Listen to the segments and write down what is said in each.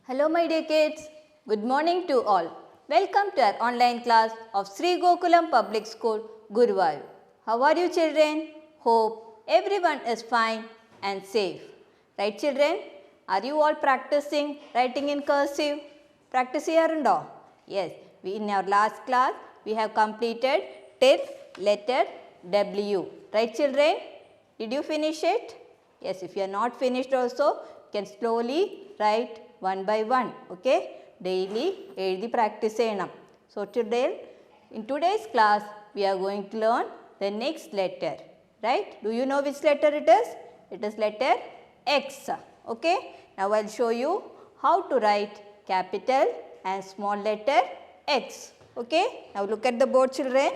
Hello my dear kids, good morning to all. Welcome to our online class of Sri Gokulam Public School, Guruvayur. How are you children? Hope everyone is fine and safe. Right children? Are you all practicing writing in cursive? Practice ചെയ്യാറുണ്ടോ? Yes, in our last class we have completed till letter W. Right children? Did you finish it? Yes, if you are not finished also, you can slowly write one by one. Okay? Daily എഴുതി practice ചെയ്യണം. So today, in today's class, we are going to learn the next letter. Right? Do you know which letter it is? It is letter X. Okay? Now I will show you how to write capital and small letter X. Okay? Now look at the board children.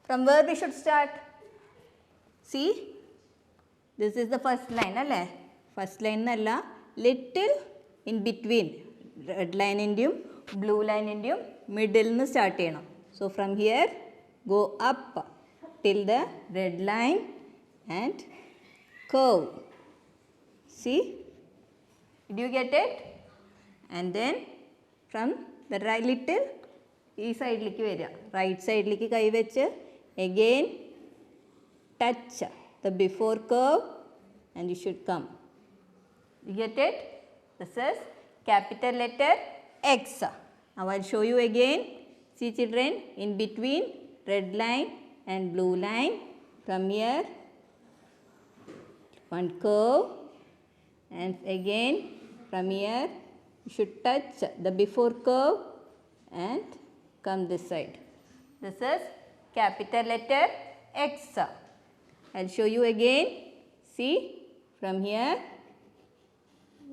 From where we should start? See, this is the first line, alle? First line nalla, little in between. Red line indiyum, blue line indiyum, middle nu start cheyanam. So from here, go up till the red line and curve. See, did you get it? And then from the right little, ee side likku vara, right side likku kai vechu, again touch the before curve and you should come. You get it? This is capital letter X. Now I will show you again. See children, in between red line and blue line, from here one curve and again from here you should touch the before curve and come this side. This is capital letter X. I will show you again. See, from here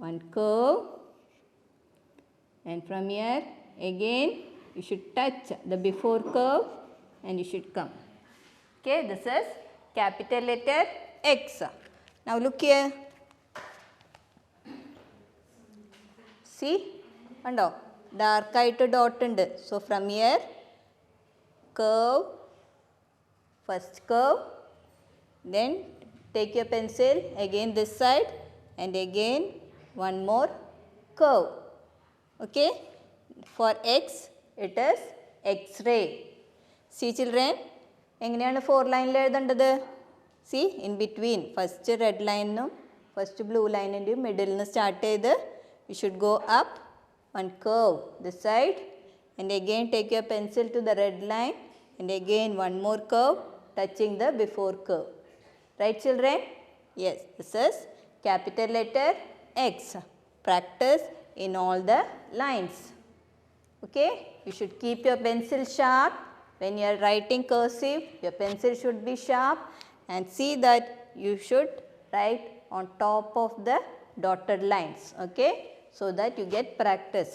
one curve and from here again you should touch the before curve and you should come. Okay, this is capital letter X. Now look here. See, undo dark ആയിട്ട് dot ഉണ്ട്. So from here curve, first curve, then take your pencil again this side and again one more curve. Okay, for X it is X-ray. See children, എങ്ങനെയാണ് 4 ലൈനിൽ എഴുതേണ്ടത്? See, in between first red line നും first blue line ൻ്റെയും middle നിന്ന് start ചെയ്ത് you should go up one curve this side and again take your pencil to the red line and again one more curve touching the before curve. Right children? Yes, this is capital letter X. Practice in all the lines. Okay? You should keep your pencil sharp. When you are writing cursive, your pencil should be sharp and see that you should write on top of the dotted lines. Okay? So that you get practice.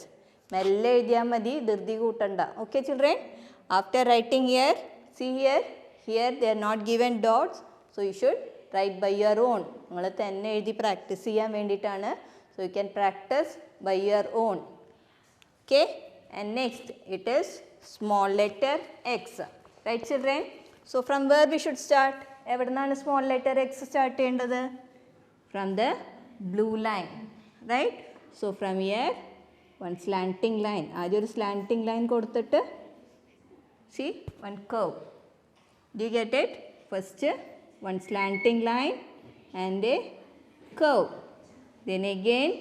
മെല്ലെ എഴുതിയാൽ മതി, ധൃതി കൂട്ടണ്ട. Okay children? After writing here, see here they are not given dots. So you should write by your own. നിങ്ങൾ തന്നെ എഴുതി practice ചെയ്യാൻ വേണ്ടിയിട്ടാണ്. So you can practice by your own. Okay? And next it is small letter X. Right children? So from where we should start? എവിടെ നിന്നാണ് small letter X start ചെയ്യേണ്ടത്? From the blue line. Right? So from here one slanting line. ആദ്യം ഒരു slanting line കൊടുത്തിട്ട് see one curve. Do you get it? First one slanting line and a curve. Then again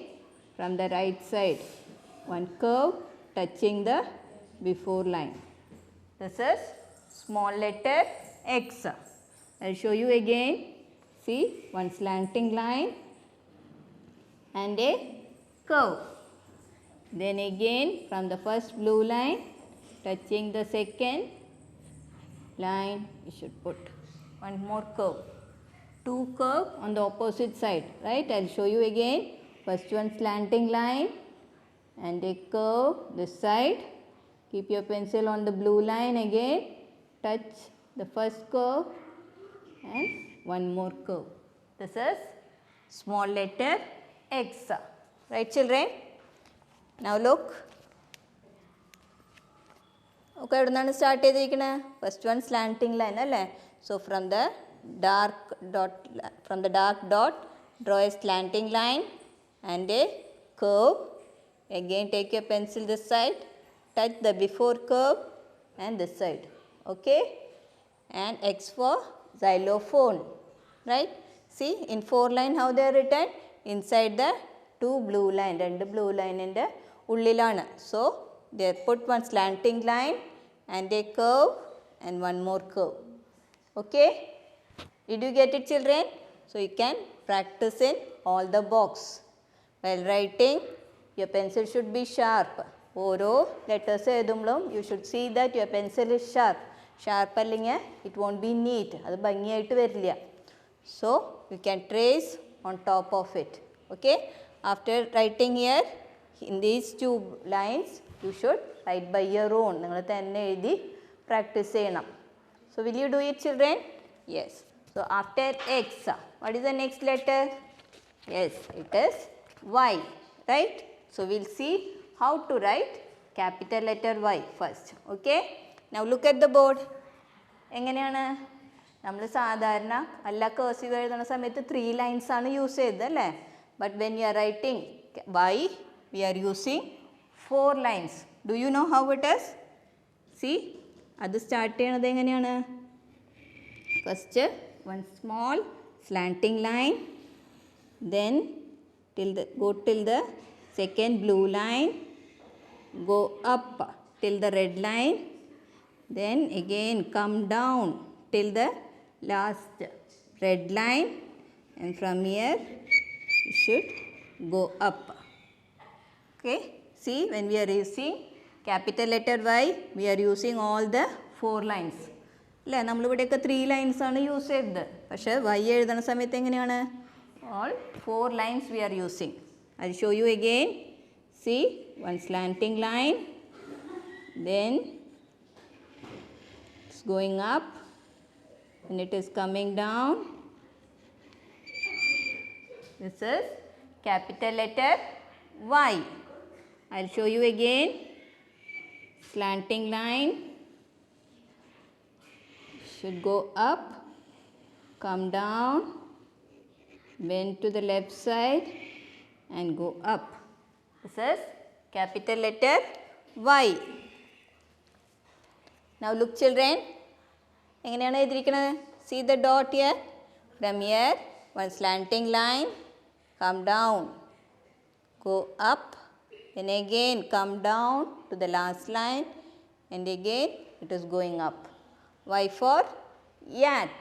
from the right side one curve touching the before line. This is small letter X. I will show you again. See, one slanting line and a curve. Then again from the first blue line touching the second line you should put one more curve. Two curve on the opposite side, right? I will show you again. First one slanting line and a curve this side. Keep your pencil on the blue line again. Touch the first curve and one more curve. This is small letter X. Right children? Now look. Okay, എവിടെ നിന്നാണ് start ചെയ്തിരിക്കുന്നത്? First one slanting line അല്ലേ? So from the dark dot, draw a slanting line and a curve. Again take your pencil this side, touch the before curve and this side, okay, and X for xylophone, right? See in 4 line how they are written, inside the 2 blue line, 2 blue line in the ullilana. So they put one slanting line and a curve and one more curve, okay. Did you get it, children? So you can practice in all the box. While writing, your pencil should be sharp. ഓരോ letters എഴുതുമ്പോഴും you should see that your pencil is sharp. Sharp അല്ലെങ്കിൽ it won't be neat. അത് ഭംഗിയായിട്ട് വരില്ല. So you can trace on top of it. Okay. After writing here, in these 2 lines, you should write by your own. നിങ്ങൾ തന്നെ എഴുതി practice ചെയ്യണം. So will you do it, children? Yes. So after X, what is the next letter? Yes, it is Y, right? So we'll see how to write capital letter Y first. Okay. Now look at the board. എങ്ങനെയാണ് നമ്മൾ സാധാരണ എല്ലാ cursive എഴുതുന്ന സമയത്ത് 3 lines ആണ് use ചെയ്തത് അല്ലേ? But when you are writing Y, we are using 4 lines. Do you know how it is? See, അത് സ്റ്റാർട്ട് ചെയ്യണത് എങ്ങനെയാണ്? First one small slanting line, then go till the second blue line, go up till the red line, then again come down till the last red line, and from here you should go up. Okay, see, when we are using capital letter Y, we are using all the 4 lines. അല്ലേ, നമ്മളിവിടെയൊക്കെ 3 lines ആണ് use ചെയ്തത്. പക്ഷേ Y എഴുതുന്ന സമയത്ത് എങ്ങനെയാണ്? All 4 lines we are using. I'll show you again. See, one slanting line, then it's going up, and it is coming down. This is capital letter Y. I'll show you again. Slanting line should go up, come down, bend to the left side and go up. This is capital letter Y. Now look, children. എങ്ങനെയാണ് എഴുതിയിരിക്കുന്നത്? See the dot here. From here, one slanting line, come down, go up, then again come down to the last line, and again it is going up. Y for yat,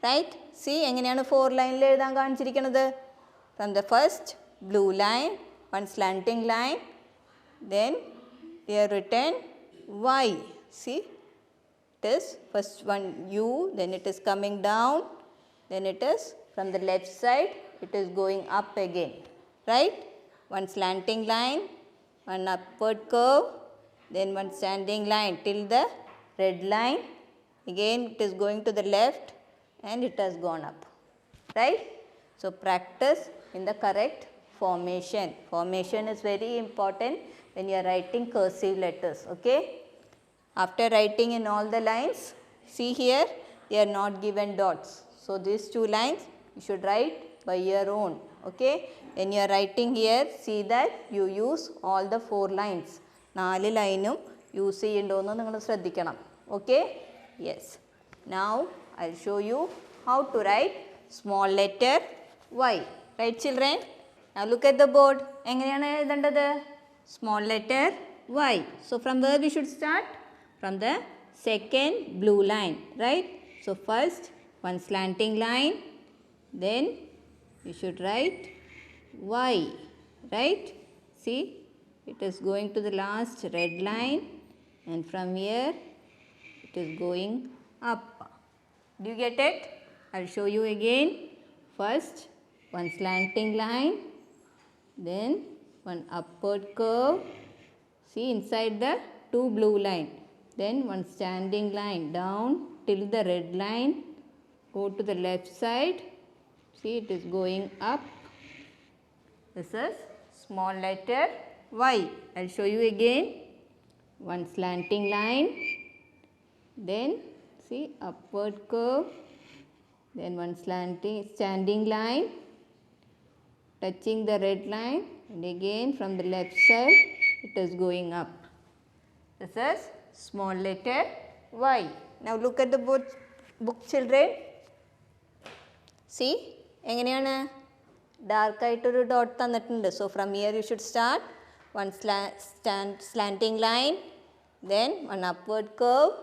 right? See, എങ്ങനെയാണ് 4 ലൈനിൽ എഴുതാൻ കാണിച്ചിരിക്കുന്നത്? From the first blue line, one slanting line, then we are written Y. See, it is first one U, then it is coming down, then it is from the left side, it is going up again, right? One slanting line, one upward curve, then one standing line till the red line. Again it is going to the left and it has gone up, right? So practice in the correct formation. Formation is very important when you are writing cursive letters, okay? After writing in all the lines, see here, they are not given dots. So these 2 lines you should write by your own, okay? When you are writing here, see that you use all the 4 lines. 4 ലൈനും use ചെയ്യണ്ടോന്ന് നിങ്ങൾ ശ്രദ്ധിക്കണം, okay? Yes. Now I'll show you how to write small letter Y. Right, children? Now look at the board. എങ്ങനെയാണ് എഴുതേണ്ടത്? Small letter Y. So from where we should start? From the second blue line, right? So first one slanting line, then you should write Y, right? See, it is going to the last red line, and from here it is going up. Do you get it? I'll show you again. First one slanting line, then one upward curve. See, inside the 2 blue line, then one standing line down till the red line, go to the left side. See, it is going up. This is small letter Y. I'll show you again. One slanting line, then see upward curve, then one standing line, touching the red line, and again from the left side it is going up. This is small letter Y. Now look at the book children. See, എങ്ങനെയാണ് dark ആയിട്ടൊരു dot തന്നിട്ടുണ്ട്. So from here you should start one slanting line, then one upward curve,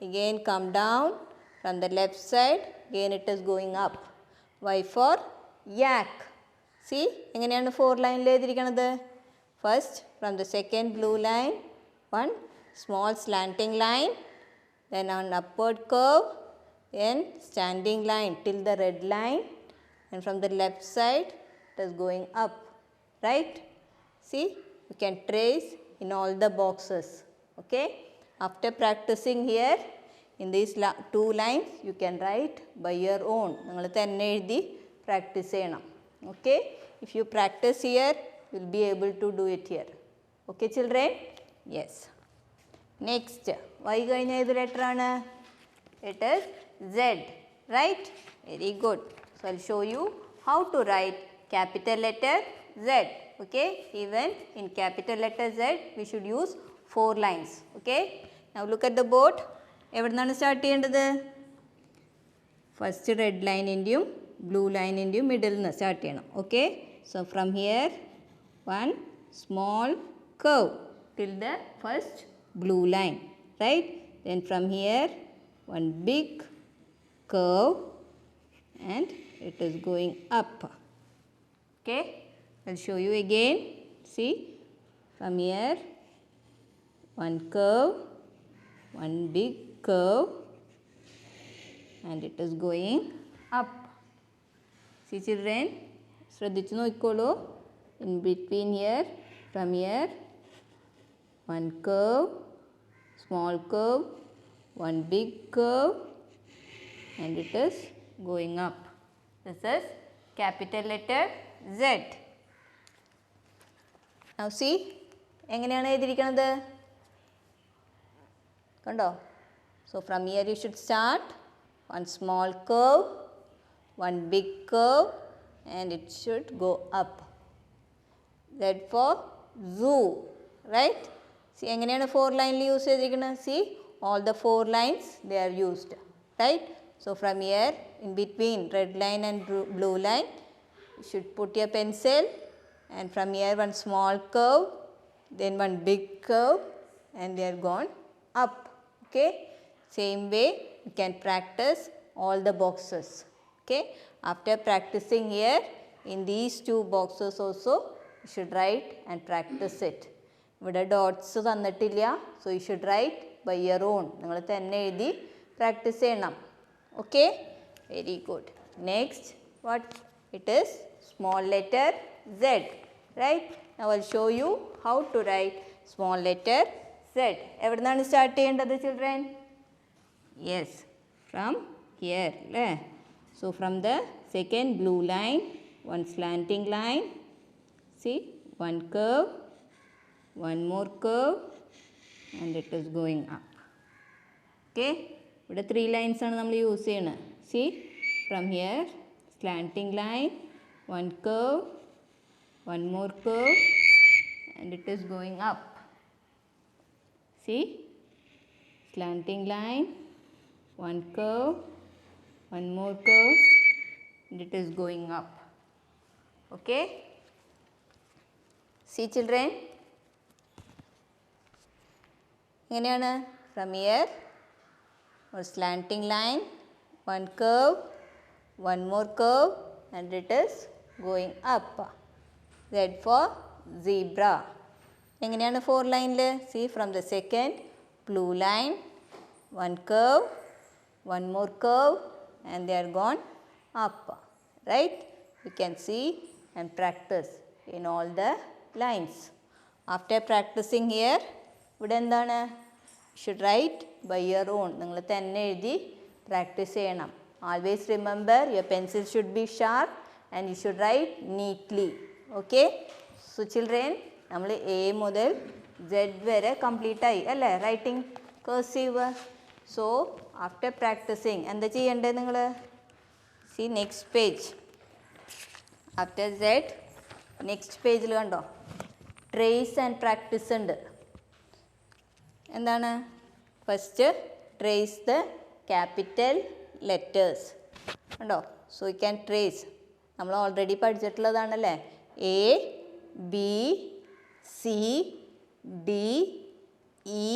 again come down from the left side, again it is going up. Y for yak. See, എങ്ങനെയാണ് 4 ലൈനിൽ എഴുതിയിരിക്കുന്നത്? First from the second blue line, one small slanting line, then an upward curve, then standing line till the red line, and from the left side it is going up, right? See, you can trace in all the boxes. Okay, after practicing here in these 2 lines you can write by your own. നിങ്ങൾ തന്നെ എഴുതി practice ചെയ്യണം. Okay, if you practice here you will be able to do it here. Okay children? Yes. Next, Y കഴിഞ്ഞ ഏത് letter ആണ്? It is Z, right? Very good. So I'll show you how to write capital letter Z. Okay, even in capital letter Z we should use 4 lines. Okay, now look at the board. എവിടെ നിന്നാണ് start ചെയ്യേണ്ടത്? First red ലൈനിൻ്റെയും blue ലൈനിൻ്റെയും middle നിന്ന് start ചെയ്യണം. Okay, so from here one small curve till the first blue line, right? Then from here one big curve and it is going up. Okay, I'll show you again. See, from here one curve, one big curve, and it is going up. See children, ശ്രദ്ധിച്ചു നോക്കിക്കോളൂ. In between here, from here one curve, small curve, one big curve, and it is going up. This is capital letter Z. Now see, എങ്ങനെയാണ് എഴുതിയിരിക്കുന്നത്? കണ്ടോ? So from here you should start one small curve, one big curve, and it should go up. Z for zoo, right? See, എങ്ങനെയാണ് 4 ലൈനിൽ use ചെയ്തിരിക്കുന്നത്? See, all the 4 lines they are used, right? So from here in between red line and blue line you should put your pencil, and from here one small curve, then one big curve, and they are gone up. Okay, same way you can practice all the boxes. Okay, after practicing here in these 2 boxes also you should write and practice it. ഇവിടെ dots തന്നിട്ടില്ല, so you should write by your own. നിങ്ങൾ തന്നെ എഴുതി practice ചെയ്യണം. Okay, very good. Next what it is small letter Z, right? Now I will show you how to write small letter Z. എവിടെ നിന്നാണ് start ചെയ്യേണ്ടത് children? Yes, from here അല്ലേ? So from the second blue line one slanting line, see one curve, one more curve, and it is going up. Okay, ഇവിടെ 3 lines ആണ് നമ്മൾ use ചെയ്യുന്നത്. See, from here slanting line, one curve, one more curve, and it is going up. See, slanting line, one curve, one more curve, and it is going up. Okay, see children, എങ്ങനെയാണ്? From here ഒരു slanting line, one curve, one more curve, and it is going up. Z for zebra. എങ്ങനെയാണ് 4 ലൈനിൽ? See, from the second blue line one curve, one more curve, and they are gone up, right? You can see and practice in all the lines. After practicing here, ഇവിടെ എന്താണ്? Should write by your own. നിങ്ങൾ തന്നെ എഴുതി practice ചെയ്യണം. Always remember your pencil should be sharp and you should write neatly. Okay, so children, നമ്മൾ A മുതൽ Z വരെ complete ആയി അല്ലേ writing cursive. So after practicing എന്താ ചെയ്യേണ്ടത് നിങ്ങൾ? See next page. After Z next പേജിൽ കണ്ടോ ട്രേസ് ആൻഡ് പ്രാക്ടീസ് ഉണ്ട്. എന്താണ്? First trace the capital letters കണ്ടോ. സോ യു ക്യാൻ ട്രേസ്, നമ്മൾ already പഠിച്ചിട്ടുള്ളതാണല്ലേ. A B C D E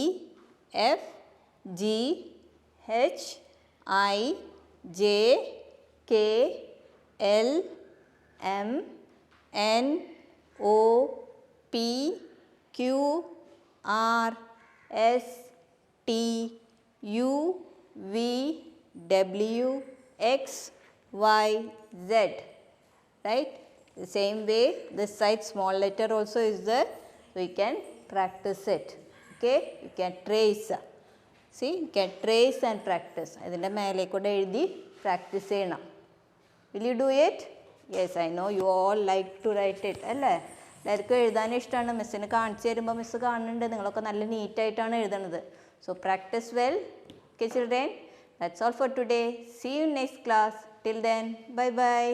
F G H I J K L M N O P Q R S T U V W X y z, right? The same way this side small letter also is there, so you can practice it. Okay, you can trace. See, you can trace and practice. ഇതിൻ്റെ മേലെ കൂടെ എഴുതി practice ചെയ്യണം. Will you do it? Yes, I know you all like to write it. അല്ലേ? എല്ലാവർക്കും എഴുതാൻ ഇഷ്ടമാണ്. മിസ്സിന് കാണിച്ചു തരുമ്പോൾ മിസ്സ് കാണുന്നുണ്ട് നിങ്ങളൊക്കെ നല്ല നീറ്റായിട്ടാണ് എഴുതുന്നത്. So practice well. Okay children, that's all for today. See you next class. Till then, bye bye.